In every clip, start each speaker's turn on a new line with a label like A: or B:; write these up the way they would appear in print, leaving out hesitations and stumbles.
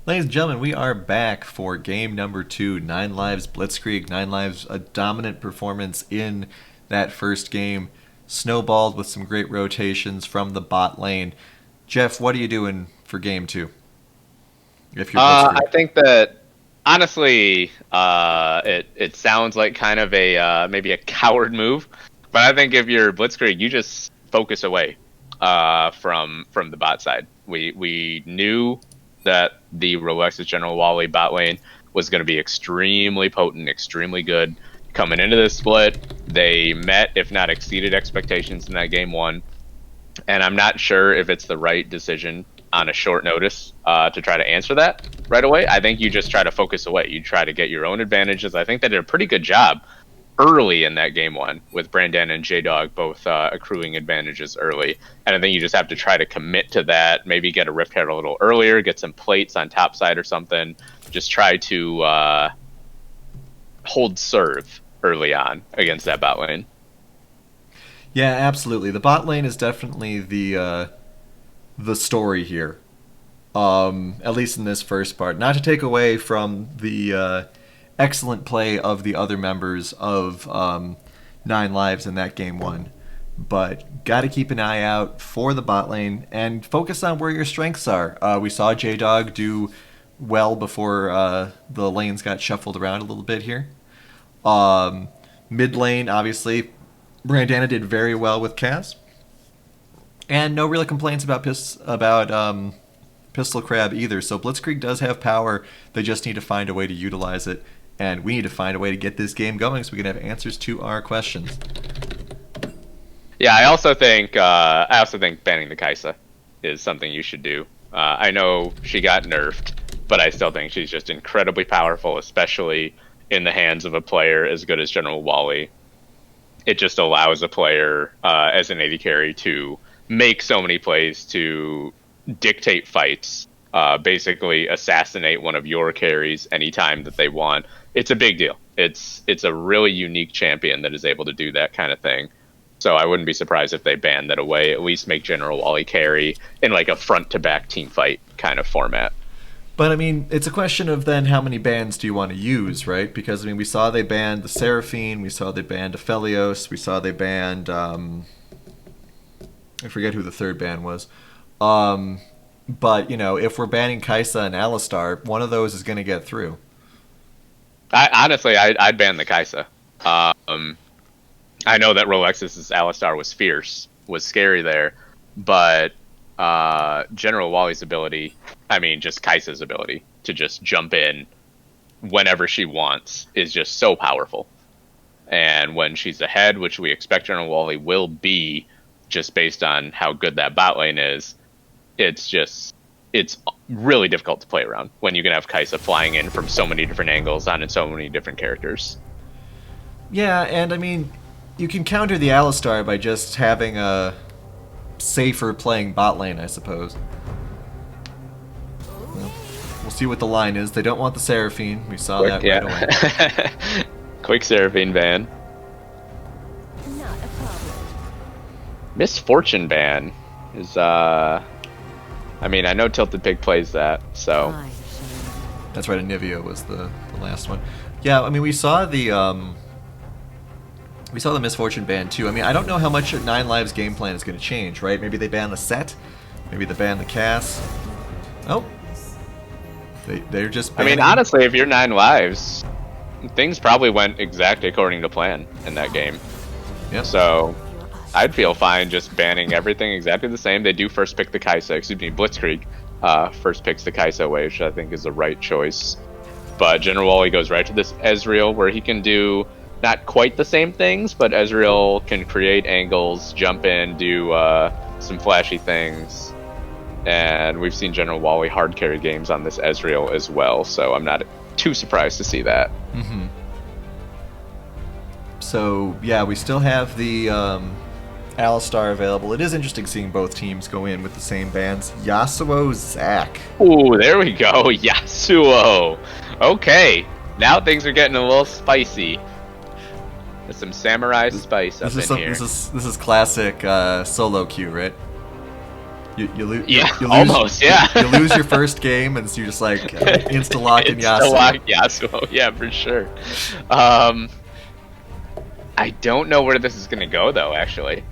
A: Ladies and gentlemen, we are back for game number 2, 9 Lives Blitzkrieg. 9 Lives, a dominant performance in that first game, snowballed with some great rotations from the bot lane. Jeff, what are you doing for game 2, if you're
B: I
A: Blitzkrieg?
B: think that honestly, it sounds like kind of a maybe a coward move, but I think if you're Blitzkrieg, you just focus away from the bot side. We knew that the Rolex's General Wally bot lane was going to be extremely potent, extremely good coming into this split. They met, if not exceeded, expectations in that game one, and I'm not sure if it's the right decision on a short notice to try to answer that right away. I think you just try to focus away. You try to get your own advantages. I think they did a pretty good job early in that game one with Brandon and J Dog both accruing advantages early. And I think you just have to try to commit to that. Maybe get a Rift Herald a little earlier, get some plates on top side or something. Just try to hold serve early on against that bot lane.
A: Yeah, absolutely. The bot lane is definitely the story here. At least in this first part. Not to take away from the excellent play of the other members of 9 Lives in that game 1. But got to keep an eye out for the bot lane and focus on where your strengths are. We saw J Dog do well before the lanes got shuffled around a little bit here. Mid lane, obviously, Brandana did very well with Cass, and no real complaints about Pistol Crab either. So Blitzkrieg does have power. They just need to find a way to utilize it, and we need to find a way to get this game going so we can have answers to our questions.
B: Yeah, I also think banning the Kaisa is something you should do. I know she got nerfed, but I still think she's just incredibly powerful, especially in the hands of a player as good as General Wally. It just allows a player as an AD carry to make so many plays to dictate fights, basically assassinate one of your carries anytime that they want. It's a big deal. It's a really unique champion that is able to do that kind of thing. So I wouldn't be surprised if they ban that away. At least make General Wally carry in like a front to back team fight kind of format.
A: But I mean, it's a question of then how many bans do you want to use, right? Because I mean, we saw they banned the Seraphine, we saw they banned Aphelios, we saw they banned I forget who the third ban was. Um, but you know, if we're banning Kaisa and Alistar, one of those is going to get through.
B: I'd ban the Kaisa. Um, I know that Rolex's Alistar was fierce, was scary there, but General Wally's ability, I mean, just Kaisa's ability to just jump in whenever she wants is just so powerful. And when she's ahead, which we expect General Wally will be, just based on how good that bot lane is, it's really difficult to play around when you can have Kaisa flying in from so many different angles on so many different characters.
A: Yeah, and I mean, you can counter the Alistar by just having a safer playing bot lane, I suppose. Well, we'll see what the line is. They don't want the Seraphine. We saw
B: Quick,
A: that right away.
B: yeah. Quick Seraphine ban.
C: Not a problem.
B: Misfortune ban is I mean, I know Tilted Pig plays that, so
C: I shall.
A: That's right, Anivia was the last one. Yeah, I mean, we saw the Misfortune ban too. I mean, I don't know how much 9 Lives game plan is going to change, right? Maybe they ban the set, maybe they ban the Cass. Oh, they're just
B: I mean,
A: banning.
B: honestly, if you're 9 lives, things probably went exactly according to plan in that game.
A: Yep.
B: So I'd feel fine just banning everything exactly the same. They do first pick the Kaisa, excuse me, Blitzkrieg first picks the Kaisa away, which I think is the right choice. But General Wally goes right to this Ezreal, where he can do not quite the same things, but Ezreal can create angles, jump in, do some flashy things. And we've seen General Wally hard carry games on this Ezreal as well, so I'm not too surprised to see that.
A: Mm-hmm. So yeah, we still have the Alistar available. It is interesting seeing both teams go in with the same bans. Yasuo, Zac.
B: Ooh, there we go, Yasuo. Okay, now things are getting a little spicy. There's some samurai spice up in here.
A: This is classic solo queue, right? You lose,
B: almost, yeah.
A: You lose your first game, and so you're just like insta lock in Yasuo.
B: Insta-lock Yasuo, yeah, for sure. I don't know where this is going to go, though, actually.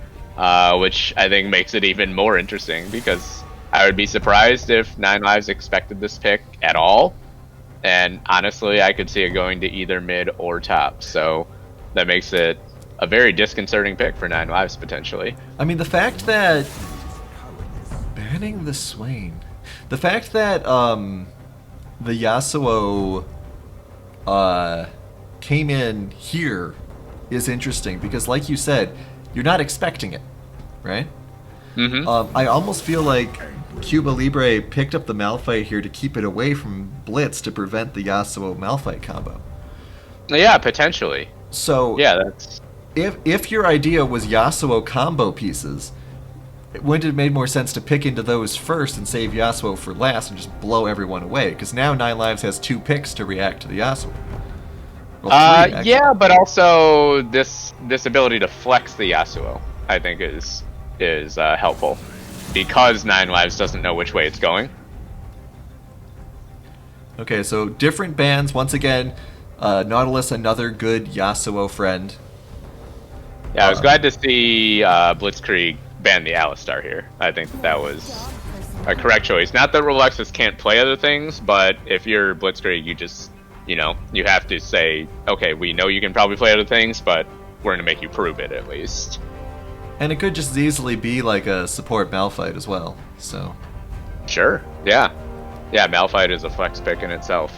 B: Which I think makes it even more interesting, because I would be surprised if Nine Lives expected this pick at all. And honestly, I could see it going to either mid or top. So that makes it a very disconcerting pick for Nine Lives, potentially.
A: I mean, the fact that banning the Swain, the fact that the Yasuo came in here is interesting, because like you said, you're not expecting it, right?
B: Mm-hmm.
A: I almost feel like Cuba Libre picked up the Malphite here to keep it away from Blitz to prevent the Yasuo Malphite combo.
B: Yeah, potentially.
A: So
B: Yeah, that's...
A: if your idea was Yasuo combo pieces, wouldn't it have made more sense to pick into those first and save Yasuo for last and just blow everyone away? Because now Nine Lives has 2 picks to react to the Yasuo. Well, 3, actually.
B: Yeah, but also this ability to flex the Yasuo, I think, is helpful, because Nine Lives doesn't know which way it's going.
A: Okay, so different bans once again. Nautilus, another good Yasuo friend.
B: Yeah, I was glad to see Blitzkrieg ban the Alistar here. I think that was a correct choice. Not that Rolexus can't play other things, but if you're Blitzkrieg, you just, you have to say, okay, we know you can probably play other things, but we're going to make you prove it at least.
A: And it could just as easily be like a support Malphite as well, so...
B: Sure, yeah. Yeah, Malphite is a flex pick in itself.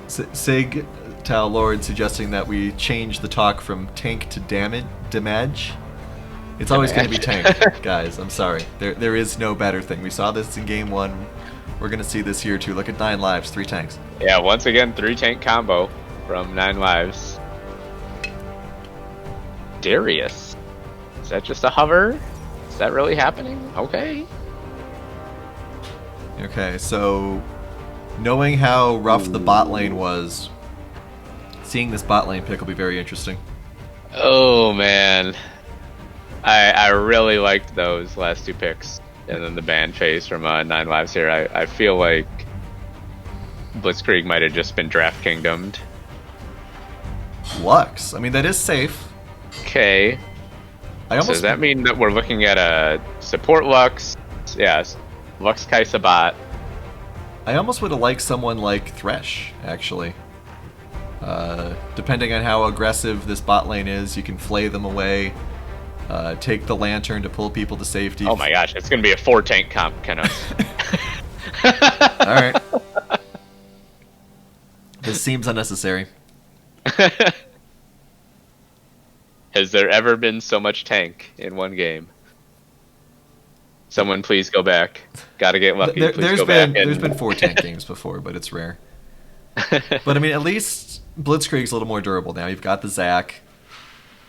A: Sig Tau Lord suggesting that we change the talk from tank to damage. It's always going to be tank, guys. I'm sorry. There is no better thing. We saw this in game 1. We're going to see this here too. Look at 9 lives, 3 tanks.
B: Yeah, once again, 3 tank combo from 9 lives. Darius. Is that just a hover? Is that really happening? Okay.
A: Okay, so knowing how rough the bot lane was, seeing this bot lane pick will be very interesting.
B: Oh man, I really liked those last 2 picks, and then the ban phase from 9 lives here. I feel like Blitzkrieg might have just been draft kingdomed.
A: Lux, I mean, that is safe.
B: Okay. So does that mean that we're looking at a support Lux? Yes, Lux Kaisa bot.
A: I almost would have liked someone like Thresh, actually. Depending on how aggressive this bot lane is, you can flay them away, take the lantern to pull people to safety.
B: Oh my gosh, it's going to be a 4 tank comp, Kenos.
A: Alright. This seems unnecessary.
B: Has there ever been so much tank in one game? Someone please go back. Gotta get lucky.
A: There's been 4 tank games before, but it's rare. But I mean, at least Blitzkrieg's a little more durable now. You've got the Zac.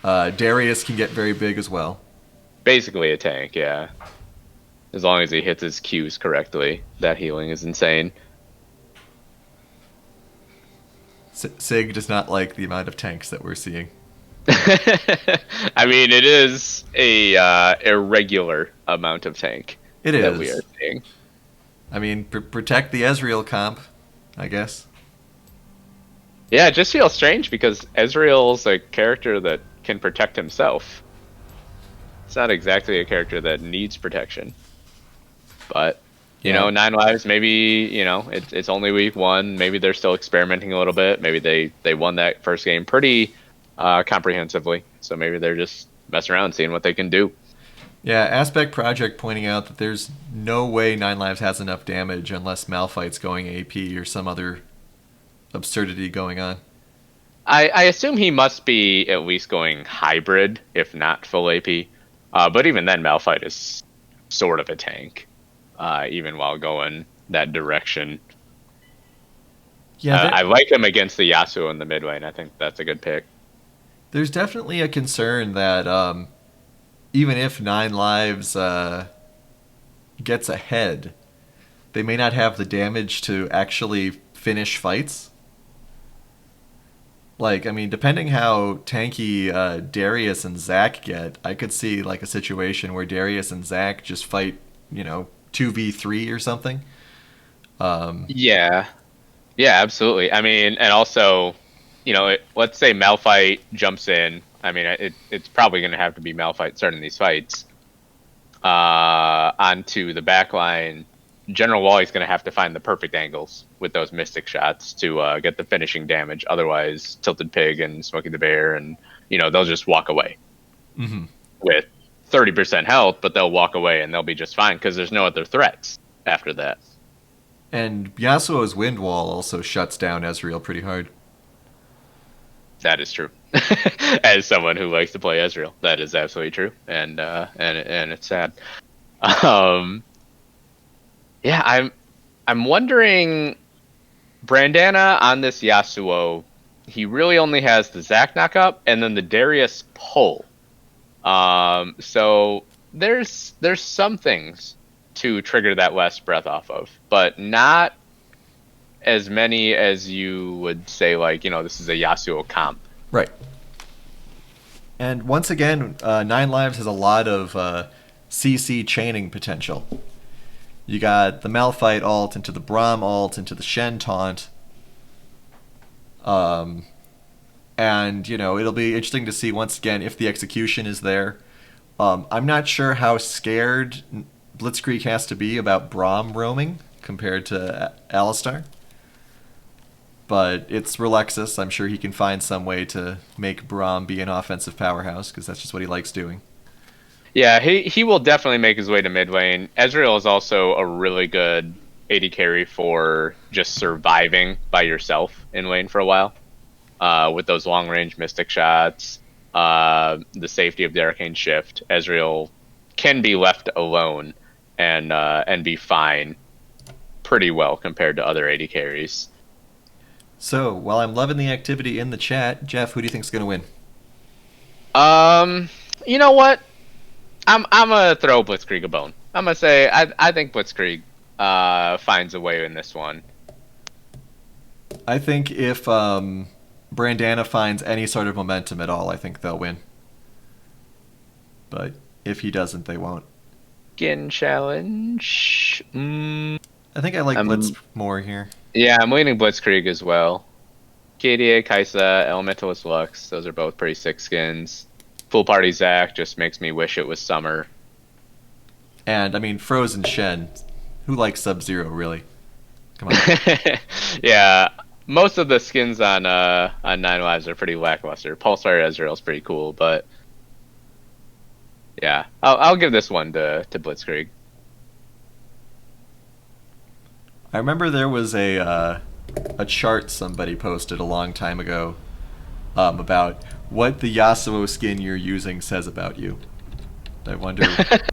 A: Darius can get very big as well.
B: Basically a tank, yeah. As long as he hits his Qs correctly. That healing is insane.
A: Sig does not like the amount of tanks that we're seeing.
B: I mean, it is a irregular amount of tank.
A: It is.
B: That we are seeing.
A: I mean, protect the Ezreal comp, I guess.
B: Yeah, it just feels strange because Ezreal's a character that can protect himself. It's not exactly a character that needs protection. But, you know, 9 lives, maybe, it's only week 1. Maybe they're still experimenting a little bit. Maybe they won that first game pretty comprehensively. So maybe they're just messing around, seeing what they can do.
A: Yeah, Aspect Project pointing out that there's no way 9 lives has enough damage unless Malphite's going AP or some other absurdity going on.
B: I assume he must be at least going hybrid, if not full AP. But even then, Malphite is sort of a tank, even while going that direction. Yeah, I like him against the Yasuo in the mid lane. I think that's a good pick.
A: There's definitely a concern that even if 9 lives gets ahead, they may not have the damage to actually finish fights. Like, I mean, depending how tanky Darius and Zack get, I could see like a situation where Darius and Zack just fight, 2v3 or something. Um,
B: Yeah, yeah, absolutely. I mean, and also, let's say Malphite jumps in. I mean, it's probably going to have to be Malphite starting these fights. Onto the back line, General Wally's going to have to find the perfect angles with those Mystic shots to get the finishing damage. Otherwise, Tilted Pig and Smokey the Bear, and they'll just walk away
A: mhm.
B: with 30% health, but they'll walk away and they'll be just fine because there's no other threats after that.
A: And Yasuo's Wind Wall also shuts down Ezreal pretty hard.
B: That is true. As someone who likes to play Ezreal, that is absolutely true, and it's sad. Um, yeah, I'm wondering, Brandana on this Yasuo, he really only has the Zac knockup and then the Darius pull. So there's some things to trigger that last breath off of, but not as many as you would say, like, this is a Yasuo comp.
A: Right. And once again, Nine Lives has a lot of CC chaining potential. You got the Malphite ult into the Braum ult into the Shen taunt. And, it'll be interesting to see once again if the execution is there. I'm not sure how scared Blitzkrieg has to be about Braum roaming compared to Alistar. But it's Relexus. I'm sure he can find some way to make Braum be an offensive powerhouse because that's just what he likes doing.
B: Yeah, he will definitely make his way to mid lane. Ezreal is also a really good AD carry for just surviving by yourself in lane for a while. With those long range Mystic shots, the safety of the Arcane Shift, Ezreal can be left alone and be fine pretty well compared to other AD carries.
A: So, while I'm loving the activity in the chat, Jeff, who do you think's going to win?
B: You know what? I'm gonna throw Blitzkrieg a bone. I'm gonna say I think Blitzkrieg finds a way in this one.
A: I think if Brandana finds any sort of momentum at all, I think they'll win. But if he doesn't, they won't.
B: Skin challenge.
A: I think I like Blitz more here.
B: Yeah, I'm leaning Blitzkrieg as well. KDA, Kaisa, Elementalist Lux, those are both pretty sick skins. Full Party Zac just makes me wish it was summer.
A: And, I mean, Frozen Shen. Who likes Sub-Zero, really? Come on.
B: Yeah, most of the skins on Nine Lives are pretty lackluster. Pulsar Ezreal is pretty cool, but yeah, I'll give this one to Blitzkrieg.
A: I remember there was a chart somebody posted a long time ago about what the Yasuo skin you're using says about you. I wonder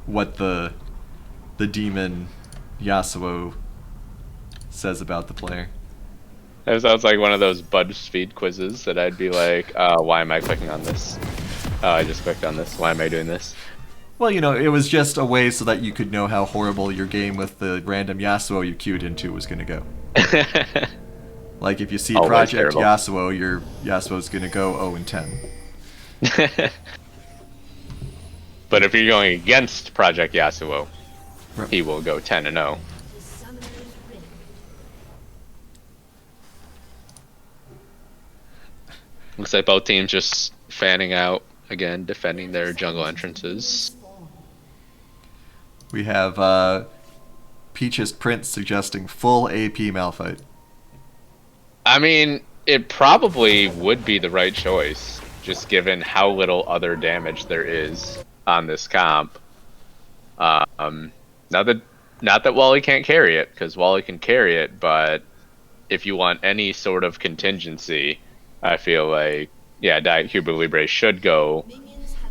A: what the demon Yasuo says about the player.
B: That sounds like one of those BuzzFeed quizzes that I'd be like, why am I clicking on this? Oh, I just clicked on this. Why am I doing this?
A: Well, it was just a way so that you could know how horrible your game with the random Yasuo you queued into was going to go. Like, if you see
B: Always
A: Project
B: terrible.
A: Yasuo, your Yasuo's going to go 0-10.
B: But if you're going against Project Yasuo,
A: Right.
B: he will go 10-0. Looks like both teams just fanning out again, defending their jungle entrances.
A: We have Peach's Prince suggesting full AP Malphite.
B: I mean, it probably would be the right choice, just given how little other damage there is on this comp. Not that Wally can't carry it, because Wally can carry it, but if you want any sort of contingency, I feel like, yeah, Diet Cuba Libre should go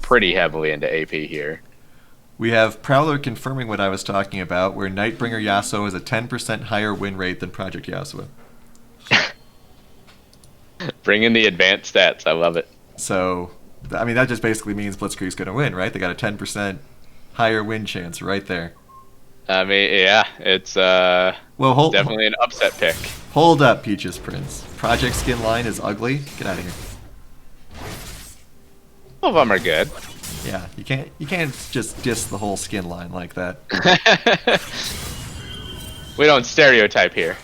B: pretty heavily into AP here.
A: We have Prowler confirming what I was talking about, where Nightbringer Yasuo has a 10% higher win rate than Project Yasuo.
B: Bring in the advanced stats, I love it.
A: So, I mean, that just basically means Blitzkrieg's going to win, right? They got a 10% higher win chance right there.
B: I mean, yeah, it's
A: Well,
B: definitely an upset pick.
A: hold up, Peaches Prince. Project skin line is ugly. Get out of here.
B: All of them are good.
A: Yeah, you can't just diss the whole skin line like that.
B: We don't stereotype here.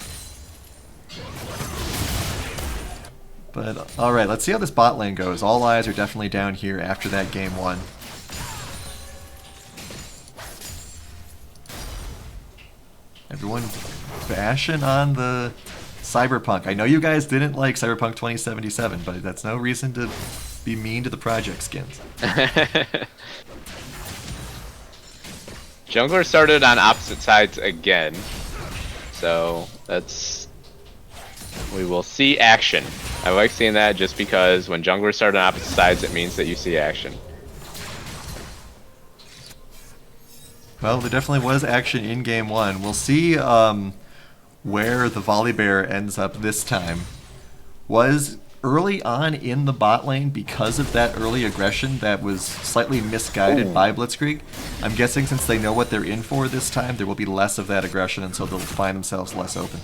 A: But all right, let's see how this bot lane goes. All eyes are definitely down here after that game 1. Everyone bashing on the Cyberpunk. I know you guys didn't like Cyberpunk 2077, but that's no reason to be mean to the project skins.
B: Jungler started on opposite sides again, so we will see action. I like seeing that just because when junglers start on opposite sides, it means that you see action.
A: Well, there definitely was action in game 1. We'll see where the Volley Bear ends up this time. Was early on in the bot lane because of that early aggression that was slightly misguided by Blitzkrieg. I'm guessing since they know what they're in for this time, there will be less of that aggression, and so they'll find themselves less open.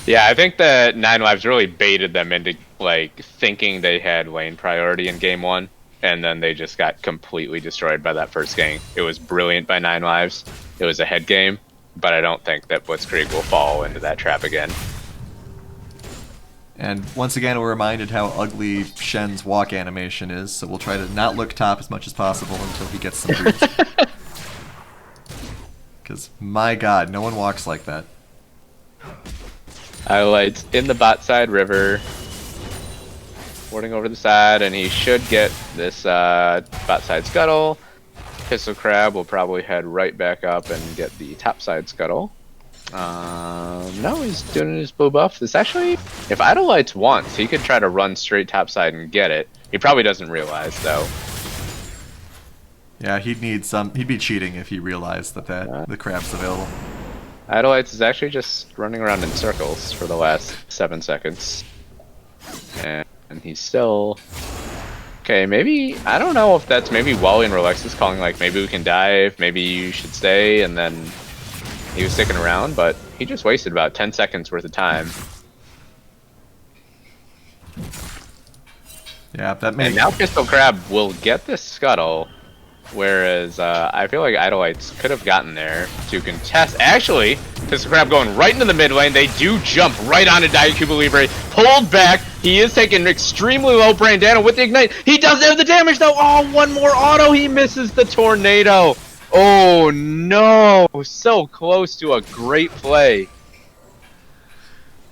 B: Yeah, I think that Nine Lives really baited them into like thinking they had lane priority in game 1, and then they just got completely destroyed by that first game. It was brilliant by Nine Lives. It was a head game, but I don't think that Blitzkrieg will fall into that trap again.
A: And once again, we're reminded how ugly Shen's walk animation is, so we'll try to not look top as much as possible until he gets some boots. Because, my god, no one walks like that.
B: Highlights in the bot side river. Warding over the side, and he should get this bot side scuttle. Pistol Crab will probably head right back up and get the top side scuttle. No, he's doing his blue buff. This actually, if Idolites wants, he could try to run straight top side and get it. He probably doesn't realize, though.
A: Yeah, he'd be cheating if he realized that the crab's available.
B: Idolites is actually just running around in circles for the last 7 seconds. And he's still... Okay, maybe... I don't know if that's maybe Wally and Rolexis calling like, maybe we can dive, maybe you should stay, and then he was sticking around, but he just wasted about 10 seconds worth of time.
A: Yeah, that makes...
B: And now Pistol Crab will get this scuttle, whereas I feel like Idolites could have gotten there to contest. Actually, Pistol Crab going right into the mid lane. They do jump right onto Cuba Libre. Pulled back. He is taking extremely low. Brandano with the ignite. He does have the damage though. Oh, one more auto. He misses the tornado. Oh no. So close to a great play.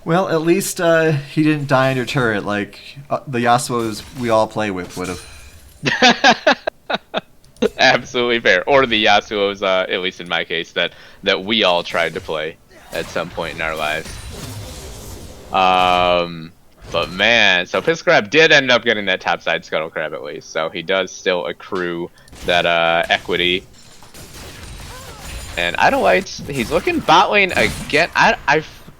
A: Well, at least he didn't die under turret like the Yasuos we all play with would have.
B: Absolutely fair. Or the Yasuos, at least in my case, that we all tried to play at some point in our lives. But man, so Pistol Crab did end up getting that topside Scuttle Crab at least, so he does still accrue that equity. And Idolites, he's looking bot lane again.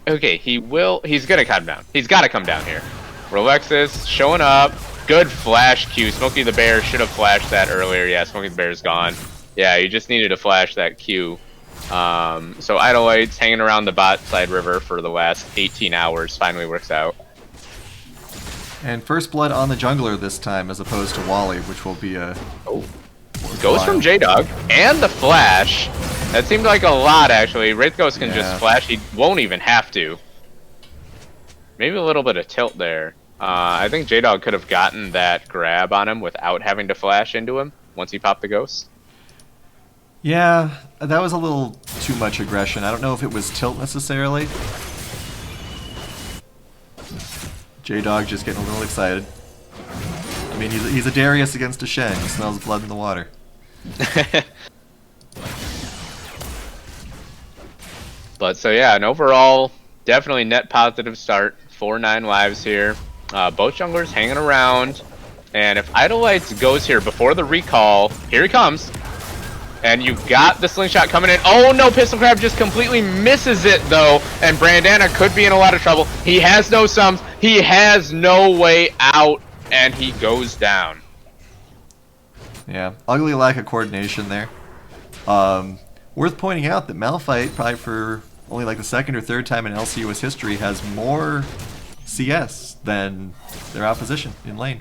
B: Okay, he's gonna come down. He's gotta come down here. Rolexis showing up. Good flash Q. Smokey the Bear should have flashed that earlier. Yeah, Smokey the Bear's gone. Yeah, you just needed to flash that Q. So Idolites hanging around the bot side river for the last 18 hours finally works out.
A: And first blood on the jungler this time as opposed to Wally, which will be a...
B: Oh. Goes from J-Dog and the flash. That seemed like a lot actually. Wraith Ghost can just flash. He won't even have to. Maybe a little bit of tilt there. I think J-Dog could have gotten that grab on him without having to flash into him once he popped the ghost.
A: Yeah, that was a little too much aggression. I don't know if it was tilt necessarily. J-Dog just getting a little excited. I mean, he's a Darius against a Shen. He smells blood in the water.
B: But so yeah, an overall definitely net positive start. 4-9 lives here. Both junglers hanging around, and if Idolites goes here before the recall, here he comes, and you got the slingshot coming in. Oh no, Pistol Crab just completely misses it though, and Brandana could be in a lot of trouble. He has no sums, he has no way out, and he goes down.
A: Yeah, ugly lack of coordination there. Worth pointing out that Malphite, probably for only like the second or third time in LCUS history, has more CS than their opposition in lane.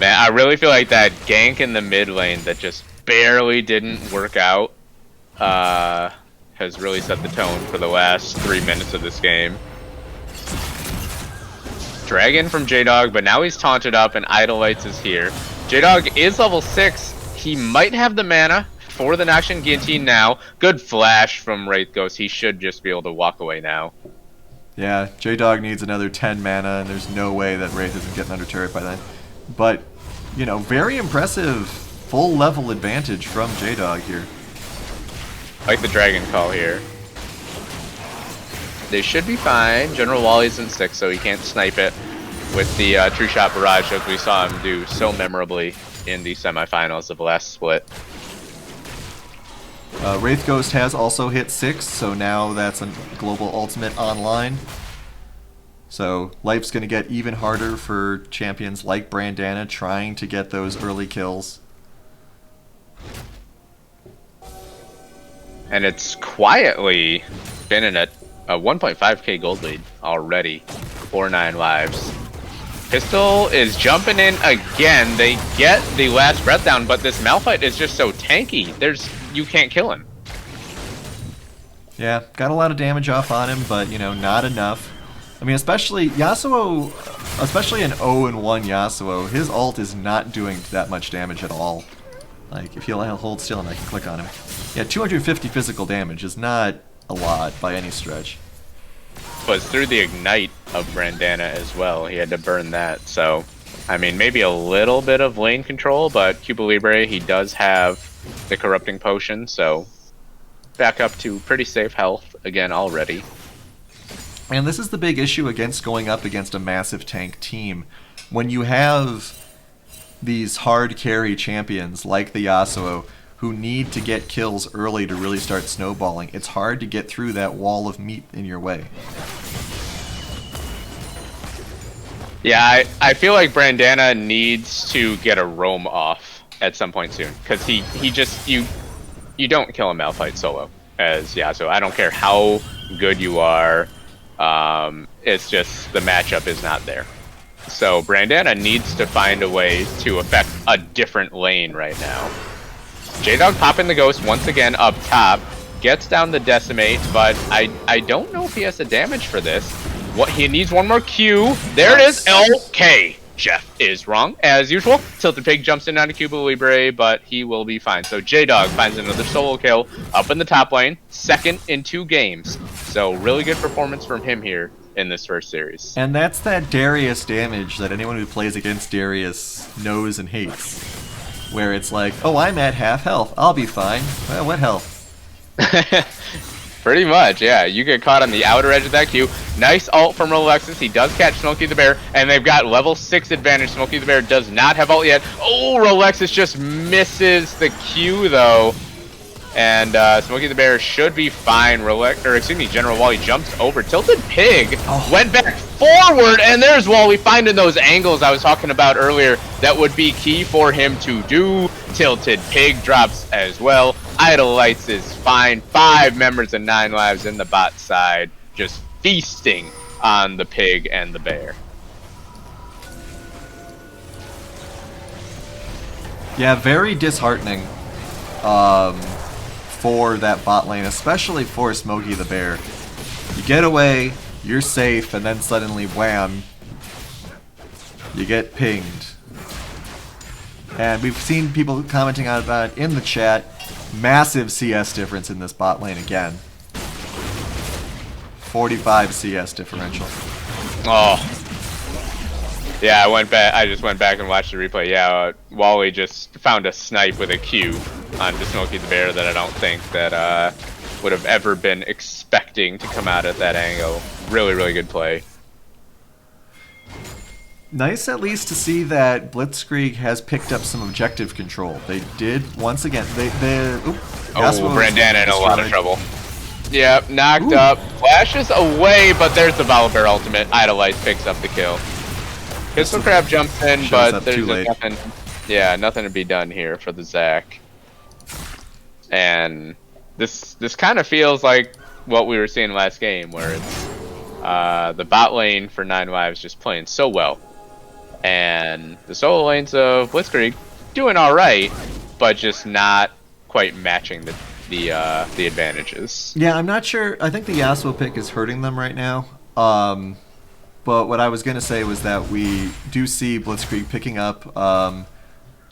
B: Man, I really feel like that gank in the mid lane that just barely didn't work out has really set the tone for the last 3 minutes of this game. Dragon from J-Dog, but now he's taunted up and Idolites is here. J-Dog is level 6. He might have the mana for the Noxian Guillotine now. Good flash from Wraith Ghost. He should just be able to walk away now.
A: Yeah, J-Dog needs another 10 mana, and there's no way that Wraith isn't getting under turret by then. But, you know, very impressive full level advantage from J-Dog here.
B: Like the Dragon Call here. They should be fine. General Wally's in 6, so he can't snipe it with the True Shot Barrage as we saw him do so memorably in the semifinals of the last split.
A: Wraith Ghost has also hit 6, so now that's a global ultimate online. So life's going to get even harder for champions like Brandana trying to get those early kills.
B: And it's quietly been in a 1.5k gold lead already. 4-9 lives. Pistol is jumping in again. They get the last breath down, but this Malphite is just so tanky. You can't kill him.
A: Yeah, got a lot of damage off on him, but, you know, not enough. I mean, especially Yasuo, especially an 0-1 Yasuo, his ult is not doing that much damage at all. Like, if he'll hold still and I can click on him. Yeah, 250 physical damage is not a lot by any stretch.
B: But through the ignite of Brandana as well, he had to burn that. So, I mean, maybe a little bit of lane control, but Cuba Libre, he does have the corrupting potion, so back up to pretty safe health again already.
A: And this is the big issue against going up against a massive tank team. When you have these hard carry champions like the Yasuo who need to get kills early to really start snowballing, it's hard to get through that wall of meat in your way.
B: Yeah, I feel like Brandana needs to get a roam off at some point soon, because he just you don't kill a Malphite solo as Yasuo. I don't care how good you are. It's just the matchup is not there. So Brandana needs to find a way to affect a different lane right now. J-Dog popping the Ghost once again up top. Gets down the Decimate, but I don't know if he has the damage for this. What he needs one more Q. There it is. Okay. Jeff is wrong, as usual. Tilted Pig jumps in onto Cuba Libre, but he will be fine. So J-Dog finds another solo kill up in the top lane. Second in 2 games. So really good performance from him here in this first series.
A: And that's that Darius damage that anyone who plays against Darius knows and hates. Where it's like, oh, I'm at half health. I'll be fine. Well, what health?
B: Pretty much, yeah. You get caught on the outer edge of that queue. Nice ult from Rolexus. He does catch Smokey the Bear, and they've got level 6 advantage. Smokey the Bear does not have ult yet. Oh, Rolexus just misses the Q, though. And Smokey the Bear should be fine. General Wally jumps over. Tilted Pig went back forward, and there's Wally finding those angles I was talking about earlier that would be key for him to do. Tilted Pig drops as well. Idolites is fine. 5 members and 9 lives in the bot side, just feasting on the Pig and the Bear.
A: Yeah, very disheartening for that bot lane, especially for Smokey the Bear. You get away, you're safe, and then suddenly, wham, you get pinged. And we've seen people commenting on about it in the chat. Massive CS difference in this bot lane again. 45 CS differential.
B: Oh. Yeah, I just went back and watched the replay. Yeah, Wally just found a snipe with a Q onto Smokey the Bear that I don't think that would have ever been expecting to come out at that angle. Really, really good play.
A: Nice at least to see that Blitzkrieg has picked up some objective control. They did once again.
B: Brandana in a lot of trouble. Yep, knocked up. Flashes away, but there's the Volibear ultimate. Idolites picks up the kill. Pistol Crab jumps in, but there's just nothing. Yeah, nothing to be done here for the Zac. And this kind of feels like what we were seeing last game, where it's the bot lane for Nine Lives just playing so well, and the solo lanes of Blitzkrieg doing all right, but just not quite matching the advantages.
A: Yeah, I'm not sure. I think the Yasuo pick is hurting them right now. But what I was going to say was that we do see Blitzkrieg picking up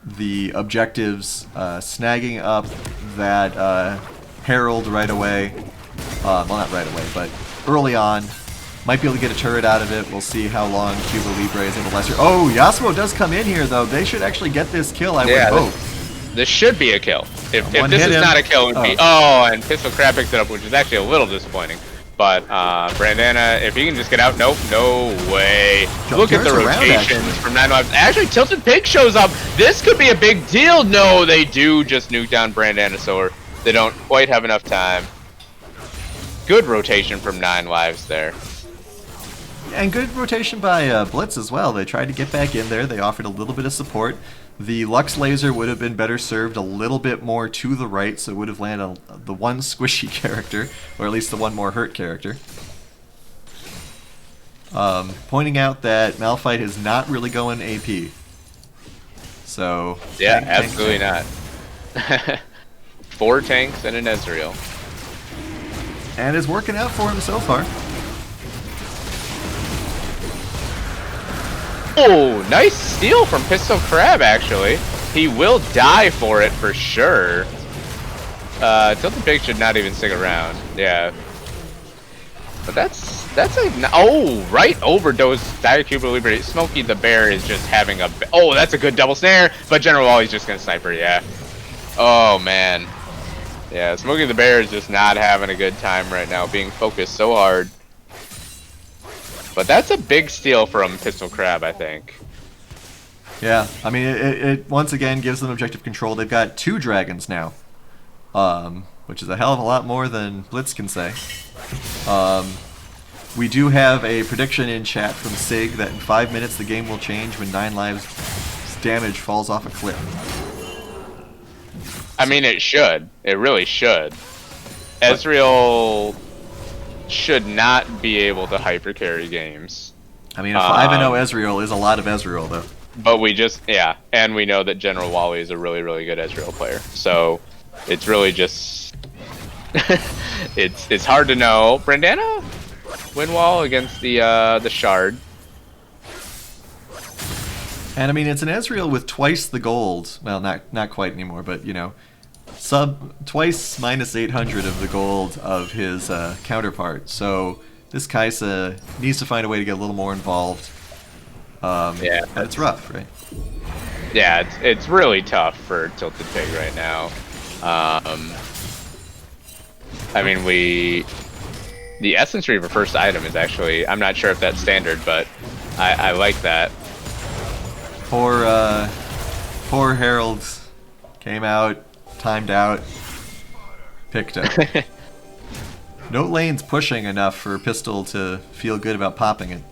A: the objectives, snagging up that Herald right away. Well, not right away, but early on. Might be able to get a turret out of it. We'll see how long Cuba Libre is able to last. Oh, Yasuo does come in here, though. They should actually get this kill, I would hope.
B: This should be a kill. If this is not a kill, it would be... Oh, and Pistol Crab picks it up, which is actually a little disappointing. But Brandana, if he can just get out... Nope, no way. Look at the rotations from 9 Lives. Actually, Tilted Pig shows up. This could be a big deal. No, they do just nuke down Brandana, so they don't quite have enough time. Good rotation from 9 Lives there.
A: And good rotation by Blitz as well. They tried to get back in there. They offered a little bit of support. The Lux Laser would have been better served a little bit more to the right, so it would have landed on the one squishy character, or at least the one more hurt character. Pointing out that Malphite is not really going AP. So...
B: Yeah, absolutely not. 4 tanks and an Ezreal.
A: And it's working out for him so far.
B: Oh, nice steal from Pistol Crab, actually. He will die for it for sure. Tilted Pig should not even stick around. Yeah. But that's a... Oh, right overdose. Cuba Libre. Smokey the Bear is just having a... Oh, that's a good double snare. But General Wally's just going to sniper, yeah. Oh, man. Yeah, Smokey the Bear is just not having a good time right now, being focused so hard. But that's a big steal from Pistol Crab, I think.
A: Yeah, I mean, it once again gives them objective control. They've got 2 dragons now, which is a hell of a lot more than Blitz can say. We do have a prediction in chat from Sig that in 5 minutes the game will change when 9 Lives' damage falls off a cliff.
B: I mean, it should. It really should. Ezreal should not be able to hyper carry games.
A: I mean, a 5-0 Ezreal is a lot of Ezreal, though.
B: But we just, yeah, and we know that General Wally is a really, really good Ezreal player. So it's really just, it's hard to know. Brandana win wall against the Shard.
A: And I mean, it's an Ezreal with twice the gold. Well, not quite anymore, but you know, twice minus 800 of the gold of his counterpart. So this Kaisa needs to find a way to get a little more involved.
B: Yeah,
A: but it's rough, right?
B: Yeah, it's really tough for Tilted Pig right now. I mean, the Essence Reaver first item is actually, I'm not sure if that's standard, but I like that.
A: Poor Herald came out, timed out, picked up. No lane's pushing enough for Pistol to feel good about popping it.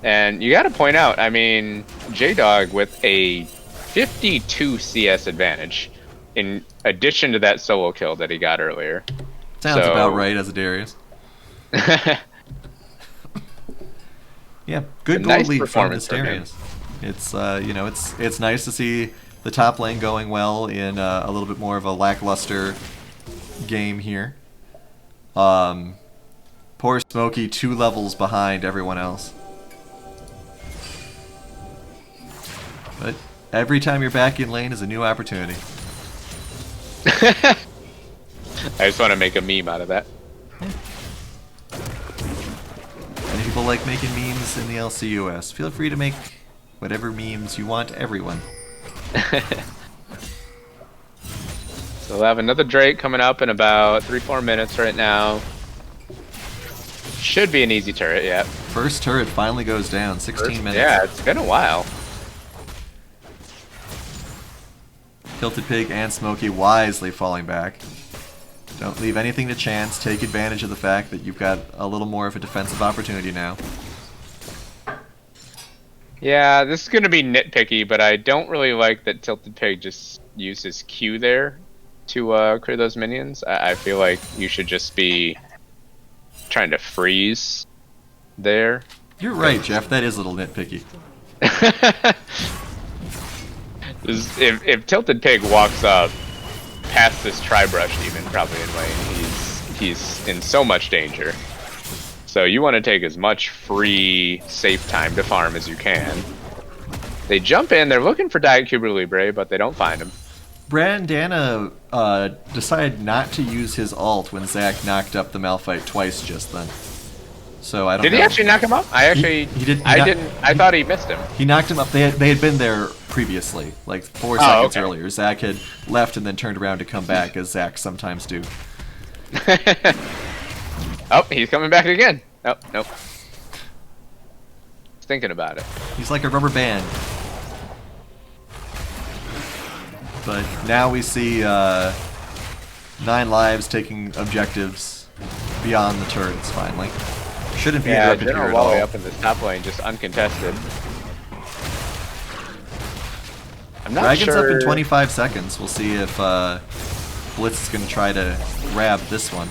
B: And you gotta point out, I mean, J-Dog with a 52 CS advantage, in addition to that solo kill that he got earlier.
A: Sounds about right as a Darius. Yeah, good gold lead from Darius. It's you know, it's nice to see the top lane going well in a little bit more of a lackluster game here. Poor Smokey 2 levels behind everyone else. But every time you're back in lane is a new opportunity.
B: I just want to make a meme out of that.
A: And people like making memes in the LCUS. Feel free to make whatever memes you want, everyone.
B: So we'll have another Drake coming up in about 3-4 minutes right now. Should be an easy turret, yeah.
A: First turret finally goes down, 16 minutes.
B: Yeah, it's been a while.
A: Tilted Pig and Smokey wisely falling back. Don't leave anything to chance. Take advantage of the fact that you've got a little more of a defensive opportunity now.
B: Yeah, this is going to be nitpicky, but I don't really like that Tilted Pig just use his Q there to clear those minions. I feel like you should just be trying to freeze there.
A: You're right, Jeff. That is a little nitpicky.
B: If Tilted Pig walks up past this Tri-Brush even probably in lane, he's in so much danger. So you want to take as much free, safe time to farm as you can. They jump in, they're looking for Diet Cuba Libre, but they don't find him.
A: Brandana decided not to use his ult when Zach knocked up the Malphite twice just then. So I don't know.
B: Did he actually knock him up? I actually
A: he did.
B: I thought he missed him.
A: He knocked him up. They had been there previously, like 4 seconds
B: okay.
A: earlier. Zach had left and then turned around to come back, as Zach sometimes do.
B: Oh, he's coming back again. Oh, nope. He's thinking about it.
A: He's like a rubber band. But now we see 9 lives taking objectives beyond the turrets, finally. Shouldn't be
B: Yeah,
A: interrupted here
B: General
A: at all.
B: Wally up in this top lane, just uncontested. I'm not
A: Dragon's
B: sure.
A: up in 25 seconds. We'll see if Blitz is going to try to grab this one.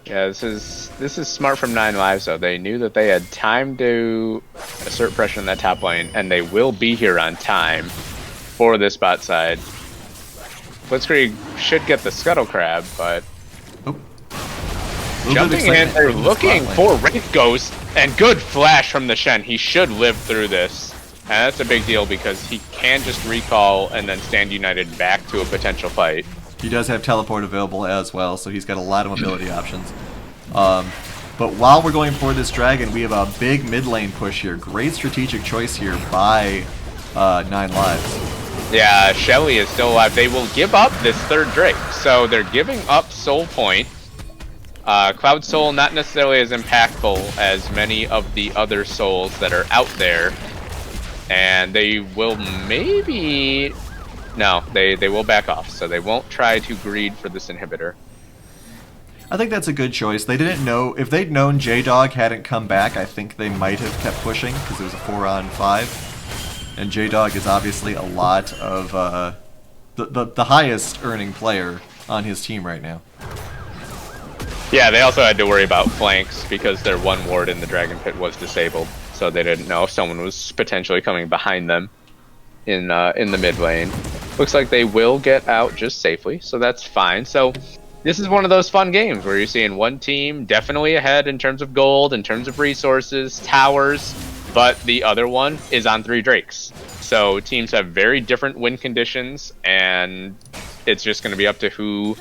B: Yeah, this is smart from 9 lives though. They knew that they had time to assert pressure in that top lane, and they will be here on time for this bot side. Blitzkrieg should get the Scuttle Crab, but jumping in, they're looking for Wraith Ghost, and good flash from the Shen. He should live through this, and that's a big deal because he can just recall and then stand united back to a potential fight.
A: He does have teleport available as well, so he's got a lot of mobility options. But while we're going for this dragon, we have a big mid lane push here. Great strategic choice here by 9 lives.
B: Yeah, Shelly is still alive. They will give up this 3rd Drake, so they're giving up Soul Point. Cloud Soul not necessarily as impactful as many of the other souls that are out there, and they will maybe... No, they will back off, so they won't try to greed for this inhibitor.
A: I think that's a good choice. They didn't know... If they'd known J-Dog hadn't come back, I think they might have kept pushing, because it was a 4-on-5. And J-Dog is obviously a lot of... the highest earning player on his team right now.
B: Yeah, they also had to worry about flanks, because their one ward in the Dragon Pit was disabled, so they didn't know if someone was potentially coming behind them in the mid lane. Looks like they will get out just safely, so that's fine. So this is one of those fun games where you're seeing one team definitely ahead in terms of gold, in terms of resources, towers, but the other one is on 3 Drakes. So teams have very different win conditions, and it's just going to be up to who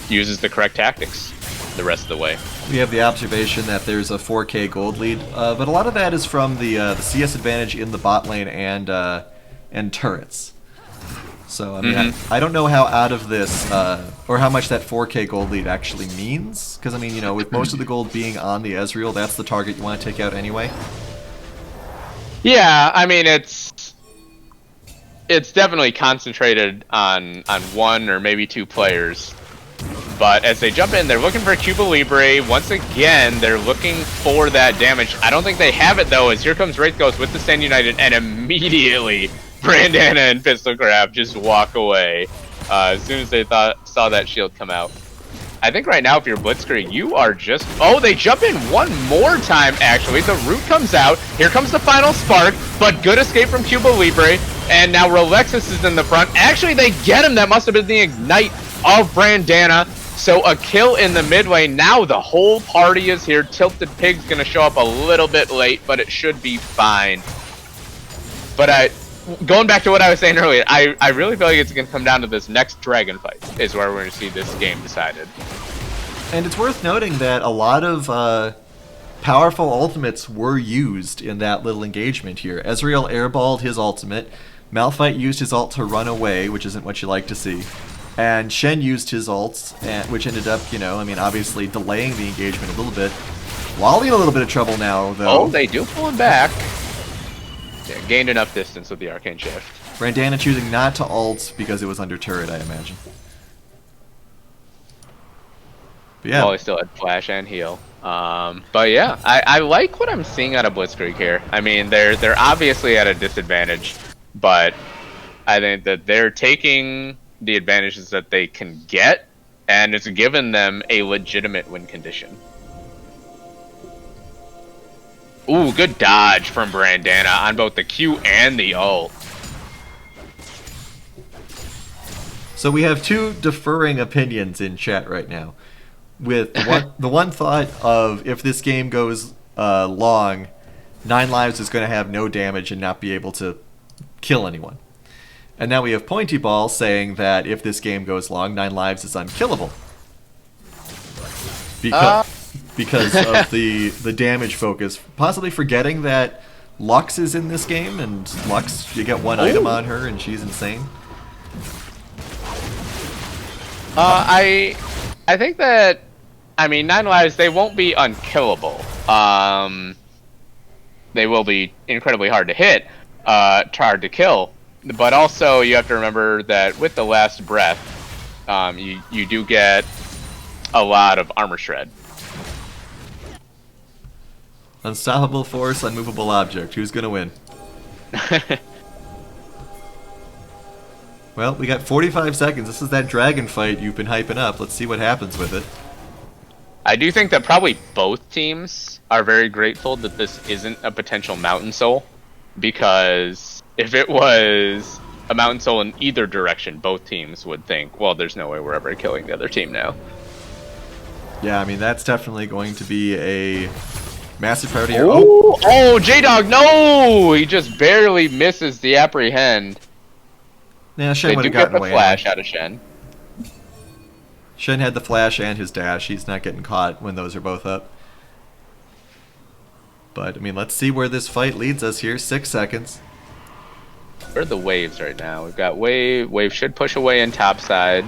B: uses the correct tactics the rest of the way.
A: We have the observation that there's a 4K gold lead, but a lot of that is from the CS advantage in the bot lane and turrets. So I mean, I don't know how out of this or how much that 4K gold lead actually means, because I mean, you know, with most of the gold being on the Ezreal, that's the target you want to take out anyway.
B: Yeah, I mean it's definitely concentrated on 1 or maybe 2 players. But as they jump in, they're looking for Cuba Libre. Once again, they're looking for that damage. I don't think they have it, though, as here comes Wraith Ghost with the Stand United, and immediately Brandana and Pistol Grab just walk away as soon as they saw that shield come out. I think right now, if you're Blitzkrieg, you are just... Oh, they jump in one more time, actually. The root comes out. Here comes the final spark, but good escape from Cuba Libre. And now Rolexus is in the front. Actually, they get him. That must have been the ignite of Brandana. So a kill in the mid lane. Now the whole party is here. Tilted Pig's going to show up a little bit late, but it should be fine. But going back to what I was saying earlier, I really feel like it's going to come down to this next dragon fight is where we're going to see this game decided.
A: And it's worth noting that a lot of powerful ultimates were used in that little engagement here. Ezreal airballed his ultimate. Malphite used his ult to run away, which isn't what you like to see. And Shen used his ults, which ended up, you know, I mean, obviously delaying the engagement a little bit. Wally in a little bit of trouble now, though.
B: Oh, they do pull him back. Yeah, gained enough distance with the Arcane Shift.
A: Brandana choosing not to ult because it was under turret, I imagine. But yeah.
B: Wally still had flash and heal. But yeah, I like what I'm seeing out of Blitzkrieg here. I mean, they're obviously at a disadvantage. but I think that they're taking the advantages that they can get, and it's given them a legitimate win condition. Ooh, good dodge from Brandana on both the Q and the ult.
A: So we have two differing opinions in chat right now. With the one thought of if this game goes long, 9 lives is going to have no damage and not be able to kill anyone. And now we have Pointy Ball saying that if this game goes long, 9 lives is unkillable. Because of the damage focus. Possibly forgetting that Lux is in this game, and Lux, you get one item on her and she's insane.
B: I think that, I mean, 9 lives, they won't be unkillable. They will be incredibly hard to hit, hard to kill. But also, you have to remember that with the last breath, you do get a lot of armor shred.
A: Unstoppable force, unmovable object. Who's gonna win? Well, we got 45 seconds. This is that dragon fight you've been hyping up. Let's see what happens with it.
B: I do think that probably both teams are very grateful that this isn't a potential Mountain Soul, because if it was a Mountain Soul in either direction, both teams would think, well, there's no way we're ever killing the other team now.
A: Yeah, I mean, that's definitely going to be a massive priority.
B: Oh, J-Dog, no! He just barely misses the apprehend.
A: Yeah, Shen
B: They
A: would
B: do
A: have
B: get
A: gotten
B: the
A: away.
B: flash out of Shen.
A: Shen had the flash and his dash. He's not getting caught when those are both up. But, I mean, let's see where this fight leads us here. 6 seconds.
B: Where are the waves right now? We've got wave. Wave should push away in top side.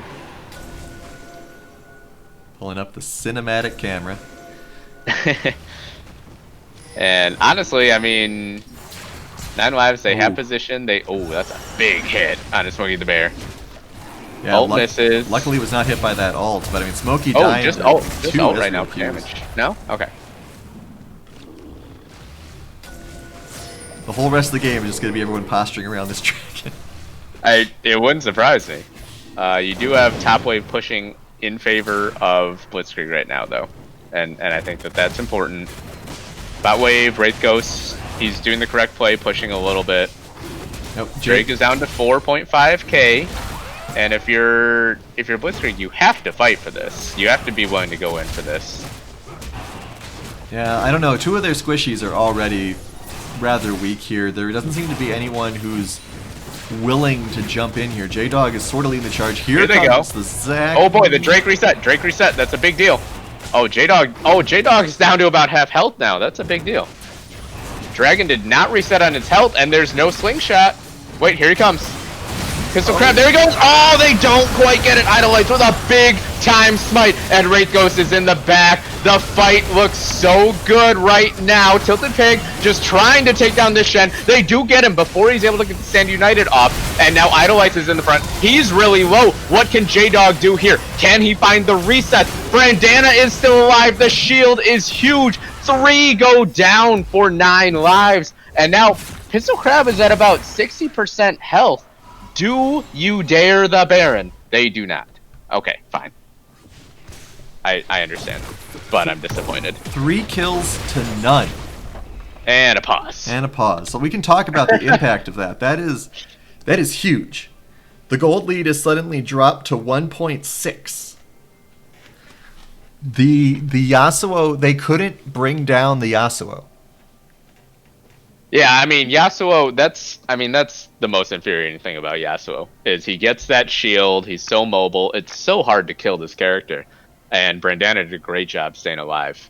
A: Pulling up the cinematic camera.
B: And honestly, I mean, 9 lives, they have position. That's a big hit on Smokey the Bear.
A: Yeah,
B: Ult misses.
A: Luckily was not hit by that ult, but I mean, Smokey dying.
B: Just ult right now for damage. No? Okay.
A: The whole rest of the game is just going to be everyone posturing around this dragon.
B: It wouldn't surprise me. You do have top wave pushing in favor of Blitzkrieg right now, though, and I think that that's important. Bot wave, Wraith Ghost, he's doing the correct play, pushing a little bit.
A: Nope,
B: Drake is down to 4.5k, and if you're Blitzkrieg, you have to fight for this. You have to be willing to go in for this.
A: Yeah, I don't know. 2 of their squishies are already rather weak here. There doesn't seem to be anyone who's willing to jump in here. J-Dog is sort of leading the charge. Here
B: they
A: comes
B: go.
A: the Zac.
B: Oh boy, the Drake reset. Drake reset. That's a big deal. Oh, J-Dog is down to about half health now. That's a big deal. Dragon did not reset on its health, and there's no slingshot. Wait, here he comes. Pistol Crab, there he goes! Oh, they don't quite get it. Idolites with a big time smite, and Wraith Ghost is in the back. The fight looks so good right now. Tilted Pig just trying to take down this Shen. They do get him before he's able to get the Stand United off, and now Idolites is in the front. He's really low. What can J-Dog do here? Can he find the reset? Brandana is still alive. The shield is huge. 3 go down for 9 lives, and now Pistol Crab is at about 60% health. Do you dare the Baron? They do not. Okay, fine. I understand, but I'm disappointed.
A: 3 kills to none.
B: And a pause.
A: And a pause. So we can talk about the impact of that. That is huge. The gold lead is suddenly dropped to 1.6. The Yasuo, they couldn't bring down the Yasuo.
B: Yeah, I mean, Yasuo, that's the most infuriating thing about Yasuo, is he gets that shield, he's so mobile, it's so hard to kill this character. And Brandana did a great job staying alive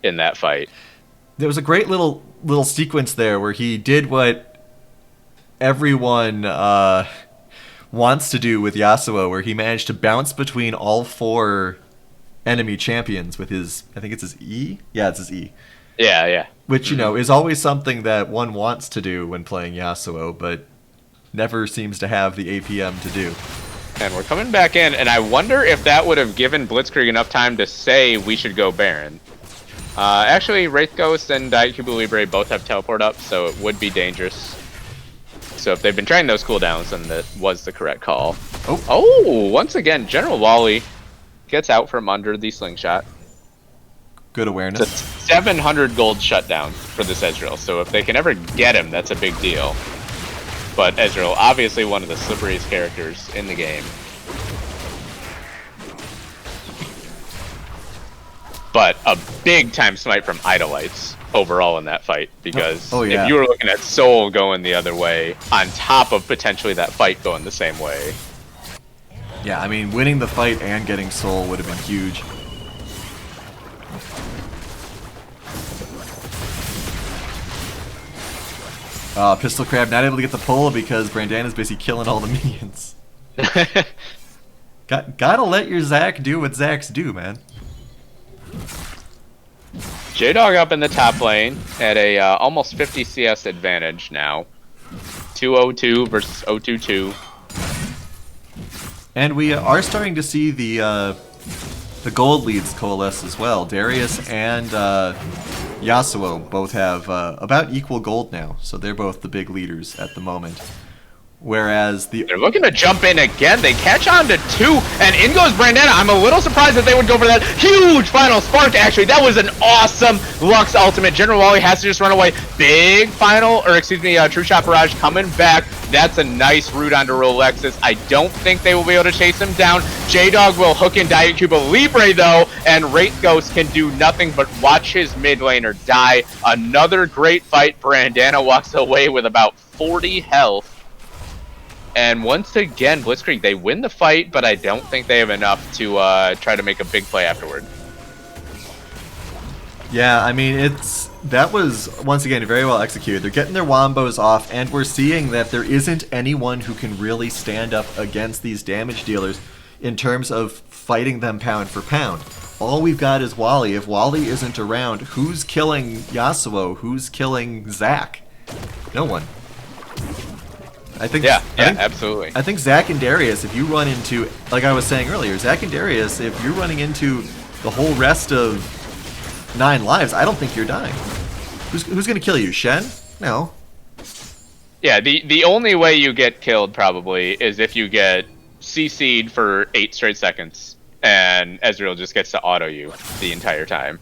B: in that fight.
A: There was a great little sequence there where he did what everyone wants to do with Yasuo, where he managed to bounce between all 4 enemy champions with his, I think it's his E? Yeah, it's his E.
B: Yeah.
A: Which, you know, is always something that one wants to do when playing Yasuo, but never seems to have the APM to do.
B: And we're coming back in, and I wonder if that would have given Blitzkrieg enough time to say we should go Baron. Actually, Wraith Ghost and Diet Cuba Libre both have teleport up, so it would be dangerous. So if they've been trying those cooldowns, then that was the correct call.
A: Oh.
B: Once again, General Wally gets out from under the slingshot.
A: Good
B: It's a
A: awareness.
B: 700 gold shutdown for this Ezreal, so if they can ever get him, that's a big deal. But Ezreal, obviously one of the slipperiest characters in the game. But a big time smite from Idolites overall in that fight, because
A: yeah.
B: if you were looking at Soul going the other way, on top of potentially that fight going the same way.
A: Yeah, I mean, winning the fight and getting Soul would have been huge. Pistol Crab not able to get the pull because Brandana's busy killing all the minions. Gotta let your Zac do what Zacs do, man.
B: J-Dog up in the top lane at a almost 50 CS advantage now. 202 versus 022.
A: And we are starting to see the gold leads coalesce as well. Darius and Yasuo both have about equal gold now, so they're both the big leaders at the moment. Whereas
B: They're looking to jump in again. They catch on to 2, and in goes Brandana. I'm a little surprised that they would go for that huge final spark, actually. That was an awesome Lux ultimate. General Wally has to just run away. Big final, or excuse me, True Shot Barrage coming back. That's a nice route onto Rolexus. I don't think they will be able to chase him down. J-Dog will hook in Diet Cuba Libre, though, and Wraith Ghost can do nothing but watch his mid laner die. Another great fight. Brandana walks away with about 40 health. And once again, Blitzkrieg, they win the fight, but I don't think they have enough to try to make a big play afterward.
A: yeah, I mean, that was, once again, very well executed. They're getting their wombos off, and we're seeing that there isn't anyone who can really stand up against these damage dealers in terms of fighting them pound for pound. All we've got is Wally. If Wally isn't around, who's killing Yasuo? Who's killing Zac? No one. I think
B: absolutely.
A: I think Zac and Darius, if you run into, like I was saying earlier, Zac and Darius, if you're running into the whole rest of 9 lives, I don't think you're dying. Who's gonna kill you? Shen? No.
B: Yeah, the only way you get killed probably is if you get CC'd for 8 straight seconds, and Ezreal just gets to auto you the entire time.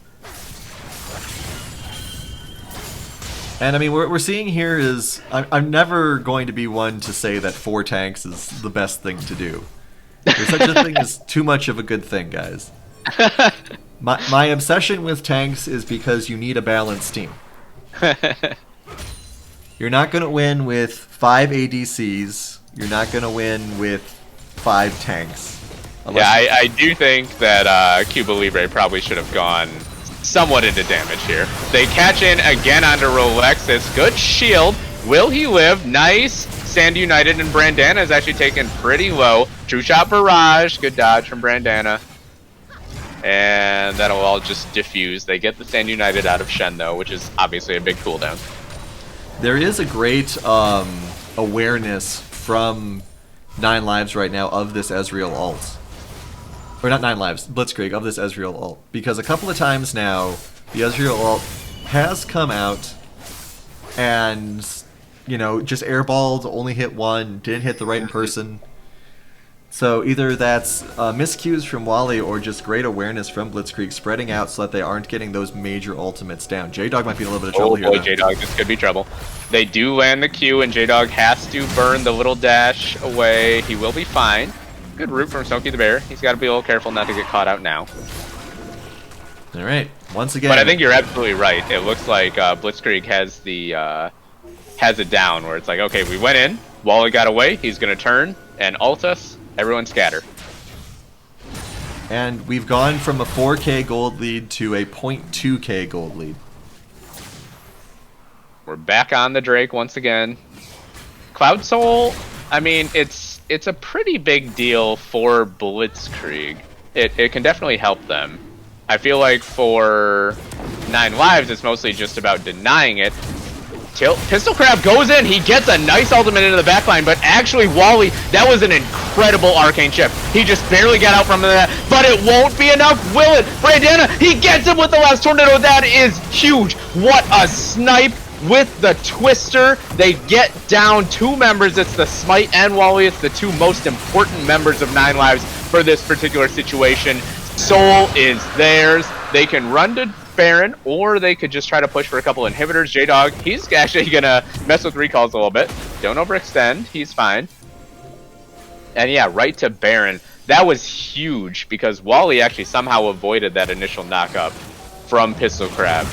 A: And I mean, what we're seeing here is, I'm never going to be one to say that 4 tanks is the best thing to do. There's such a thing as too much of a good thing, guys. My obsession with tanks is because you need a balanced team. You're not going to win with 5 ADCs. You're not going to win with 5 tanks.
B: Yeah, I do think that Cuba Libre probably should have gone somewhat into damage here. They catch in again onto Rolexus. Good shield. Will he live? Nice. Sand United and Brandana is actually taken pretty low. True Shot Barrage. Good dodge from Brandana. And that'll all just diffuse. They get the Sand United out of Shen, though, which is obviously a big cooldown.
A: There is a great awareness from 9 lives right now of this Ezreal ult. Or not 9 lives, Blitzkrieg, of this Ezreal ult. Because a couple of times now, the Ezreal ult has come out and, you know, just airballed, only hit 1, didn't hit the right person. So either that's miscues from Wally or just great awareness from Blitzkrieg spreading out so that they aren't getting those major ultimates down. J-Dog might be in a little bit of trouble here.
B: Oh boy, J-Dog, this could be trouble. They do land the Q, and J-Dog has to burn the little dash away. He will be fine. Good route from Smokey the Bear. He's got to be a little careful not to get caught out now.
A: All right, once again.
B: But I think you're absolutely right. It looks like Blitzkrieg has the has it down where it's like, okay, we went in, Wally got away, he's gonna turn and ult us. Everyone scatter.
A: And we've gone from a 4K gold lead to a 0.2K gold lead.
B: We're back on the Drake once again. Cloud Soul, I mean, it's a pretty big deal for Blitzkrieg. It can definitely help them. I feel like for 9 lives, it's mostly just about denying it. Pistol Crab goes in, he gets a nice ultimate into the backline, but actually Wally, that was an incredible arcane shift. He just barely got out from that, but it won't be enough, will it? Brandana, he gets him with the last tornado. That is huge. What a snipe with the Twister. They get down 2 members. It's the Smite and Wally. It's the 2 most important members of 9 Lives for this particular situation. Soul is theirs. They can run to Baron, or they could just try to push for a couple inhibitors. J-Dog, he's actually gonna mess with recalls a little bit. Don't overextend. He's fine. And yeah, right to Baron. That was huge because Wally actually somehow avoided that initial knockup from Pistol Crab.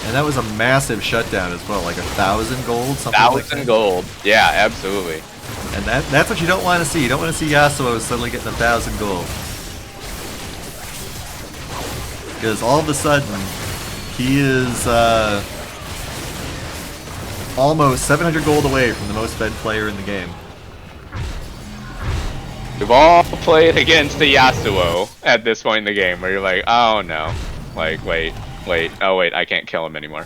A: And that was a massive shutdown as well, like 1,000 gold, something like that.
B: 1,000 gold. Yeah, absolutely.
A: And that's what you don't want to see. You don't want to see Yasuo suddenly getting 1,000 gold. Because all of a sudden, he is almost 700 gold away from the most fed player in the game.
B: We've all played against the Yasuo at this point in the game where you're like, oh no. Like, wait, oh wait, I can't kill him anymore.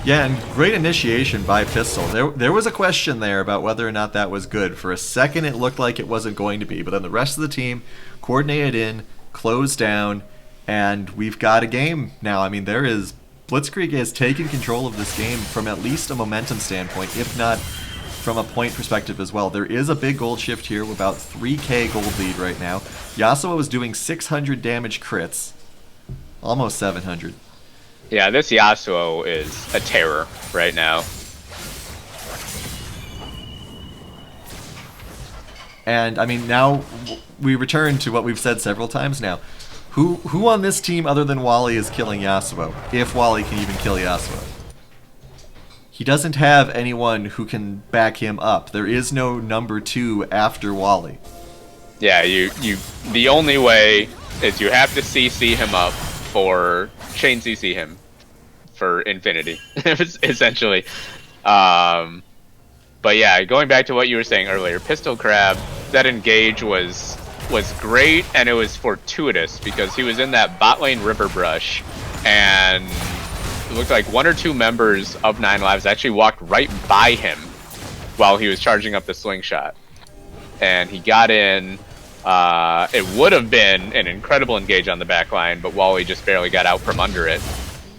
A: Yeah, and great initiation by Pistol. There was a question there about whether or not that was good. For a second it looked like it wasn't going to be, but then the rest of the team coordinated in, closed down, and we've got a game now. I mean, Blitzkrieg has taken control of this game from at least a momentum standpoint, if not from a point perspective as well. There is a big gold shift here with about 3k gold lead right now. Yasuo is doing 600 damage crits. Almost 700.
B: Yeah, this Yasuo is a terror right now.
A: And, I mean, now we return to what we've said several times now. Who on this team other than Wally is killing Yasuo? If Wally can even kill Yasuo. He doesn't have anyone who can back him up. There is no number 2 after Wally. Yeah,
B: the only way is you have to CC him up for chain CC him for infinity, essentially. But yeah, going back to what you were saying earlier, Pistol Crab, that engage was great, and it was fortuitous because he was in that bot lane river brush, and it looked like 1 or 2 members of 9 Lives actually walked right by him while he was charging up the slingshot, and he got in. It would have been an incredible engage on the back line, but Wally just barely got out from under it.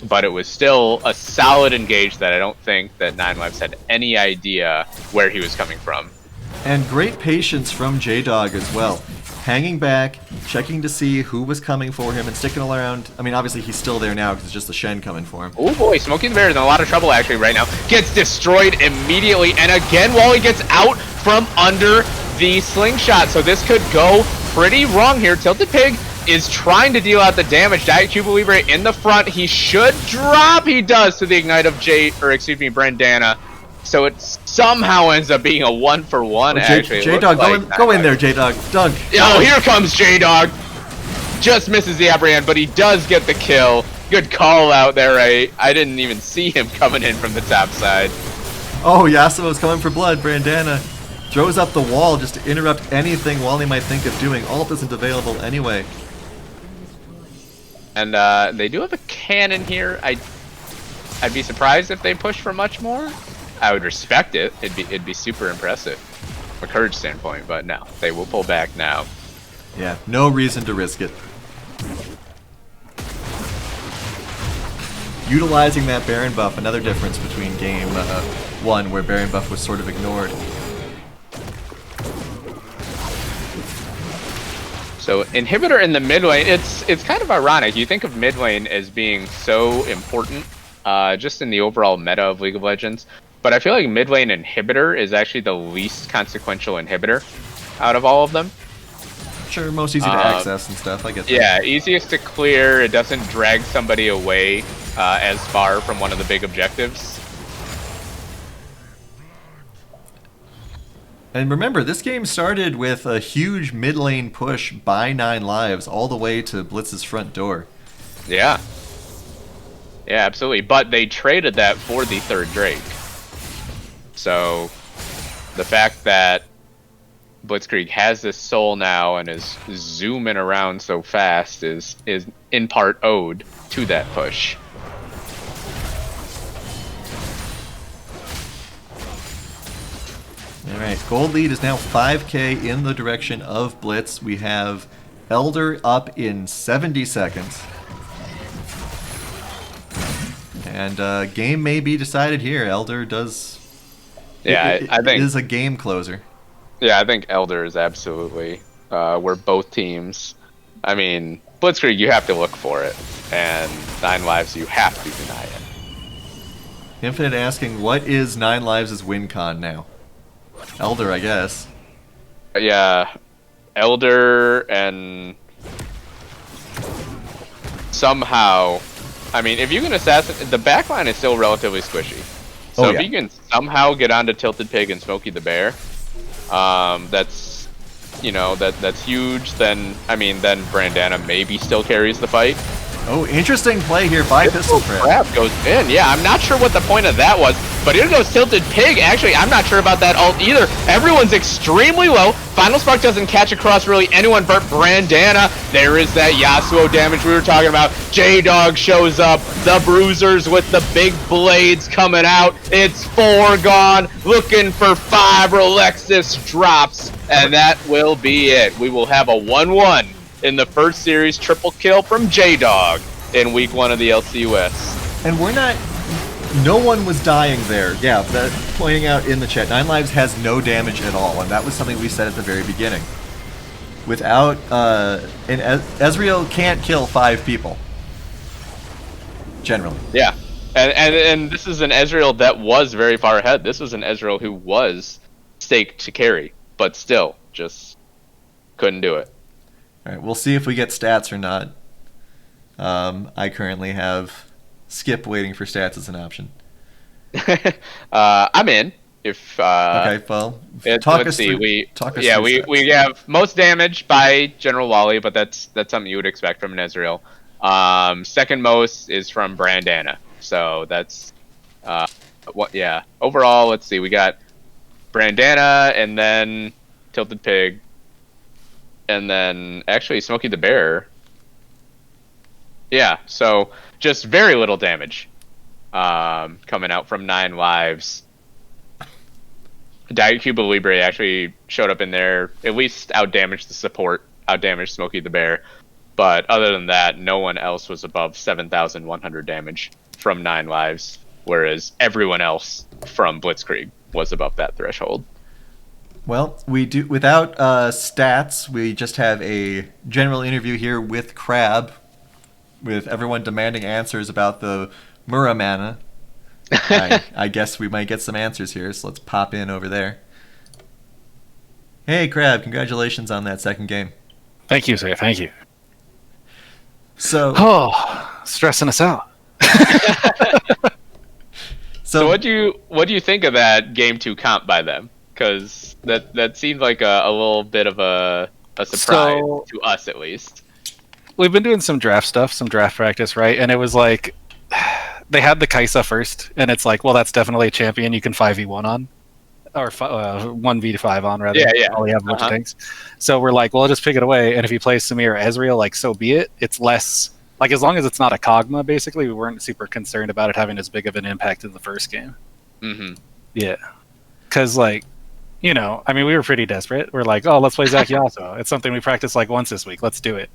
B: But it was still a solid engage that I don't think that 9 Lives had any idea where he was coming from.
A: And great patience from J-Dog as well. Hanging back, checking to see who was coming for him, and sticking around. I mean, obviously he's still there now because it's just the Shen coming for him.
B: Oh boy, Smokey the Bear is in a lot of trouble actually right now. Gets destroyed immediately, and again Wally gets out from under the slingshot, so this could go pretty wrong here. Tilted Pig is trying to deal out the damage. Diet Cuba Libre in the front. He should drop. He does to the Ignite of Brandana. So it somehow ends up being a 1-for-1. Actually,
A: J-Dog, go in there, J-Dog. Dunk.
B: Oh, here comes J-Dog. Just misses the upper hand, but he does get the kill. Good call out there. I didn't even see him coming in from the top side.
A: Oh, Yasuo's coming for blood. Brandana throws up the wall just to interrupt anything Wally might think of doing. Ult isn't available anyway.
B: And they do have a cannon here. I'd be surprised if they push for much more. I would respect it. It'd be super impressive from a courage standpoint, but no, they will pull back now.
A: Yeah, no reason to risk it. Utilizing that Baron buff, another difference between game 1 where Baron buff was sort of ignored.
B: So inhibitor in the mid lane, it's kind of ironic. You think of mid lane as being so important, just in the overall meta of League of Legends, but I feel like mid lane inhibitor is actually the least consequential inhibitor out of all of them.
A: Sure, most easy to access and stuff, I get that.
B: Yeah, easiest to clear, it doesn't drag somebody away as far from one of the big objectives.
A: And remember, this game started with a huge mid lane push by 9 Lives all the way to Blitz's front door.
B: Yeah. Yeah, absolutely. But they traded that for the 3rd Drake. So the fact that Blitzkrieg has this soul now and is zooming around so fast is in part owed to that push.
A: Alright, gold lead is now 5k in the direction of Blitz. We have Elder up in 70 seconds. And game may be decided here. Elder does.
B: Yeah, I
A: It
B: think.
A: is a game closer.
B: Yeah, I think Elder is absolutely where both teams. I mean, Blitzkrieg, you have to look for it, and Nine Lives, you have to deny it.
A: Infinite asking, what is Nine Lives' win con now? Elder, I guess.
B: Yeah, Elder and somehow, I mean, if you can assassinate, the backline is still relatively squishy. So
A: Oh,
B: if
A: yeah.
B: you can somehow get onto Tilted Pig and Smokey the Bear, that's, that's huge. Then Brandana maybe still carries the fight.
A: Oh, interesting play here by Pistol Crab.
B: Crab goes in. Yeah, I'm not sure what the point of that was, but here goes Tilted Pig. Actually, I'm not sure about that ult either. Everyone's extremely low. Final Spark doesn't catch across really anyone but Brandana. There is that Yasuo damage we were talking about. J-Dog shows up. The Bruisers with the big blades coming out. It's 4 gone. Looking for 5. Relexis drops, and that will be it. We will have a 1-1 in the first series triple kill from J-Dog in week 1 of the LCUS.
A: And we're not... No one was dying there. Yeah, pointing out in the chat, Nine Lives has no damage at all, and that was something we said at the very beginning. Without... and Ezreal can't kill 5 people. Generally.
B: Yeah. And this is an Ezreal that was very far ahead. This was an Ezreal who was staked to carry, but still just couldn't do it.
A: Alright, we'll see if we get stats or not. I currently have skip waiting for stats as an option.
B: I'm in. If
A: Okay, well, talk us through.
B: We have most damage by General Wally, but that's something you would expect from an Ezreal. Second most is from Brandana, so that's overall, let's see, we got Brandana and then Tilted Pig, and then actually Smokey the Bear. Yeah, so just very little damage coming out from Nine Lives. Diet Cuba Libre actually showed up in there, at least outdamaged the support, outdamaged Smokey the Bear. But other than that, no one else was above 7,100 damage from 9 lives, whereas everyone else from Blitzkrieg was above that threshold.
A: Well, we do without stats. We just have a general interview here with Crab, with everyone demanding answers about the Muramana. I guess we might get some answers here, so let's pop in over there. Hey, Crab! Congratulations on that second game.
D: Thank you, sir. Thank you.
A: So,
D: stressing us out.
B: So what do you think of that game 2 comp by them? Because that seemed like a little bit of a surprise to us, at least.
D: We've been doing some draft stuff, some draft practice, right? And it was like they had the Kaisa first, and it's like, well, that's definitely a champion you can 5v1 on, or 1v5 on, rather.
B: Yeah.
D: All you have a bunch of things. So we're like, well, I'll just pick it away, and if he plays Samir or Ezreal, like, so be it. It's less, like, as long as it's not a Kog'Maw, basically, we weren't super concerned about it having as big of an impact in the first game.
B: Mm-hmm.
D: Yeah. Because, like, we were pretty desperate. We're like, oh, let's play Zach Yasuo. It's something we practiced, like, once this week. Let's do it.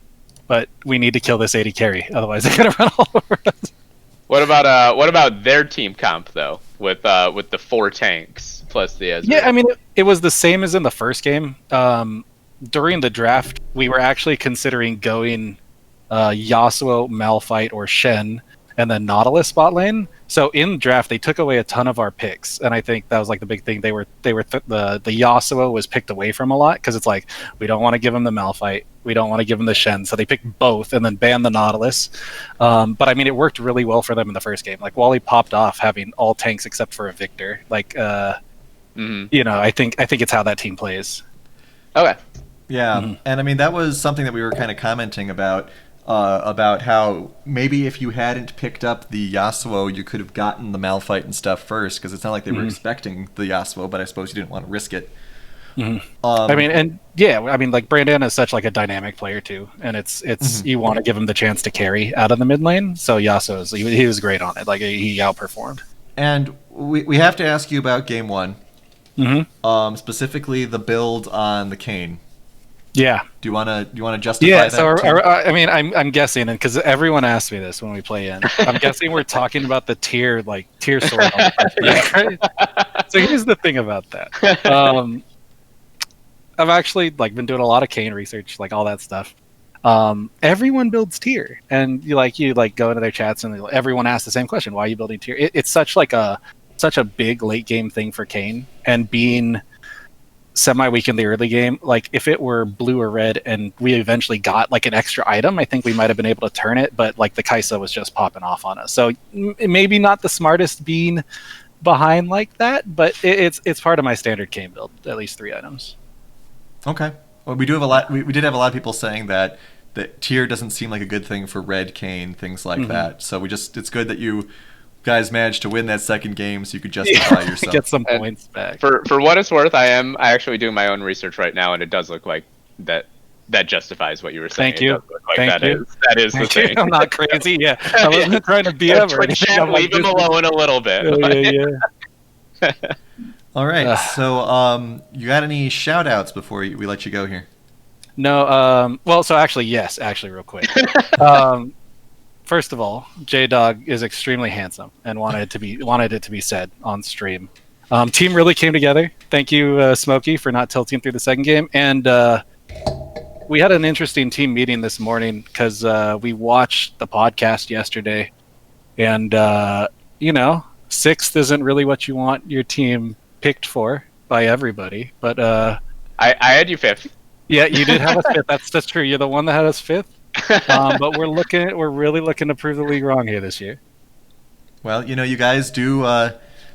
D: But we need to kill this 80 carry, otherwise they're gonna run all over us.
B: What about their team comp though, with the 4 tanks plus the Ezreal?
D: Yeah, I mean it was the same as in the first game. During the draft, we were actually considering going Yasuo, Malphite, or Shen, and then Nautilus spot lane. So in draft, they took away a ton of our picks, and I think that was like the big thing. The Yasuo was picked away from a lot because it's like we don't want to give him the Malphite, we don't want to give him the Shen, so they picked both and then banned the Nautilus. But I mean, it worked really well for them in the first game. Like Wally popped off having all tanks except for a Victor. Like, I think it's how that team plays.
B: Okay.
A: Yeah, and I mean that was something that we were kind of commenting about how maybe if you hadn't picked up the Yasuo, you could have gotten the Malphite and stuff first, because it's not like they were expecting the Yasuo, but I suppose you didn't want to risk it.
D: Like Brandana is such like a dynamic player too, and it's you want to give him the chance to carry out of the mid lane. So Yasuo he was great on it, like he outperformed.
A: And we have to ask you about game 1, specifically the build on the Kayn.
D: Yeah.
A: Do you wanna justify
D: Yeah,
A: that?
D: so
A: too?
D: I mean, I'm guessing, and because everyone asks me this when we play in, I'm guessing we're talking about the tier sort. On the first
B: Yeah.
D: right? So here's the thing about that. I've actually been doing a lot of Kane research, all that stuff. Everyone builds tier, and you go into their chats, and everyone asks the same question: Why are you building tier? It's such a big late game thing for Kane, and being semi-weak in the early game, if it were blue or red and we eventually got an extra item, I think we might have been able to turn it, but the Kaisa was just popping off on us. So maybe not the smartest being behind like that, but it's part of my standard Kane build, at least 3 items.
A: Okay. Well, we do have a lot. We did have a lot of people saying that tier doesn't seem like a good thing for red Kane, things like that. So it's good that you guys managed to win that second game, so you could justify yourself.
D: Get some points back.
B: For what it's worth, I actually doing my own research right now, and it does look like that justifies what you were saying.
D: Thank you.
B: It does look like
D: Thank you.
B: that is the thing.
D: I'm not crazy. Yeah, I wasn't trying to be ever.
B: Leave him alone a little bit.
D: Yeah.
A: All right. So, you got any shout outs before we let you go here?
D: No. Well, so yes, real quick. First of all, J-Dog is extremely handsome and wanted it to be said on stream. Team really came together. Thank you, Smokey, for not tilting through the second game. And we had an interesting team meeting this morning because we watched the podcast yesterday. And, 6th isn't really what you want your team picked for by everybody. But
B: I had you 5th.
D: Yeah, you did have us 5th. That's true. You're the one that had us 5th. But we're really looking to prove the league wrong here this year.
A: Well, you guys do.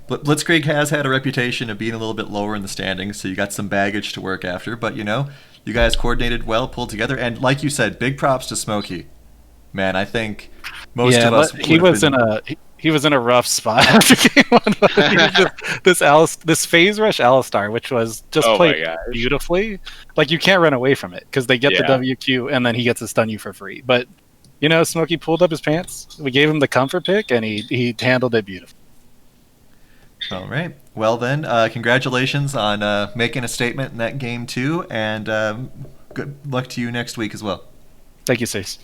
A: Blitzkrieg has had a reputation of being a little bit lower in the standings, so you got some baggage to work after. But you guys coordinated well, pulled together, and like you said, big props to Smokey. Man, I think most of us.
D: He was in a rough spot after game 1. This phase rush Alistar, which was just played beautifully. You can't run away from it because they get the WQ and then he gets to stun you for free. But Smokey pulled up his pants. We gave him the comfort pick and he handled it beautifully.
A: All right. Well then, congratulations on making a statement in that game too, and good luck to you next week as well.
D: Thank you, Cease.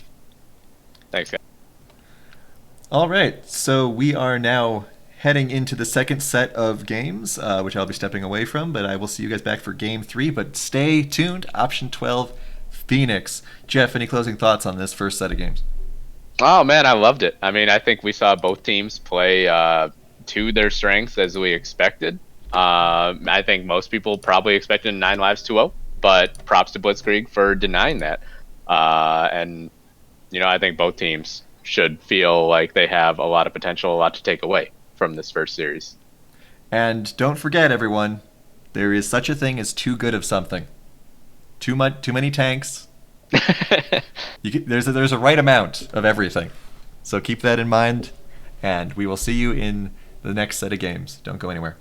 B: Thanks, guys.
A: All right, so we are now heading into the second set of games, which I'll be stepping away from, but I will see you guys back for Game 3. But stay tuned. Option 12, Phoenix. Jeff, any closing thoughts on this first set of games?
B: Oh, man, I loved it. I mean, I think we saw both teams play to their strengths as we expected. I think most people probably expected 9 lives 2-0, but props to Blitzkrieg for denying that. And, I think both teams should feel like they have a lot of potential, a lot to take away from this first series.
A: And don't forget, everyone, there is such a thing as too good of something. Too many tanks. There's a right amount of everything. So keep that in mind, and we will see you in the next set of games. Don't go anywhere.